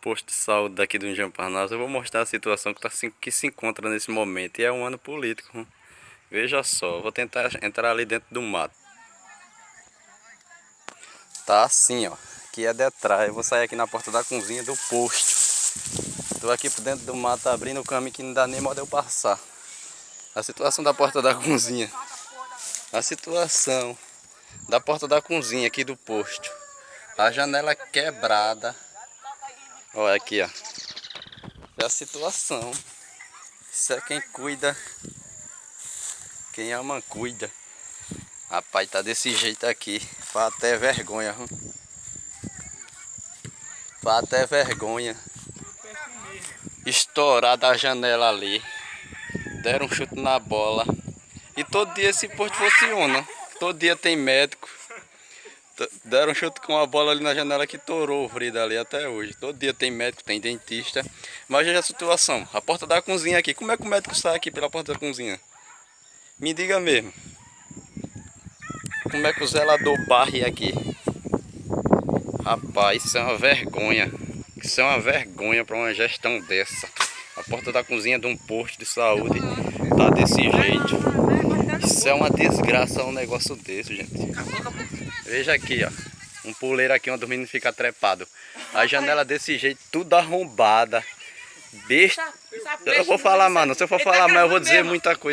posto de saúde daqui do Engenho Parnaso, eu vou mostrar a situação que se encontra nesse momento. E é um ano político. Veja só, vou tentar entrar ali dentro do mato. Tá assim, ó. Aqui é detrás. Eu vou sair aqui na porta da cozinha do posto. Tô aqui por dentro do mato abrindo o caminho que não dá nem modo de eu passar. A situação da porta da cozinha. A situação da porta da cozinha aqui do posto. A janela quebrada. Olha aqui, ó. É a situação. Isso é quem cuida. Quem ama, cuida. Rapaz, tá desse jeito aqui. Faz até vergonha. Faz até vergonha. Estourada a janela ali. Deram um chute na bola. E todo dia esse posto funciona. Todo dia tem médico. Deram um chute com a bola ali na janela que torou o vrido ali até hoje. Todo dia tem médico, tem dentista. Mas veja a situação. A porta da cozinha aqui. Como é que o médico sai aqui pela porta da cozinha? Me diga mesmo. Como é que o zelador barre aqui? Rapaz, isso é uma vergonha. Isso é uma vergonha para uma gestão dessa. A porta da cozinha de um posto de saúde tá desse jeito. Isso é uma desgraça um negócio desse, gente. Veja aqui, ó. Um puleiro aqui onde o menino fica trepado. A janela desse jeito, tudo arrombada. Besta. Eu vou falar, mano. Se eu for falar mais, eu vou dizer muita coisa.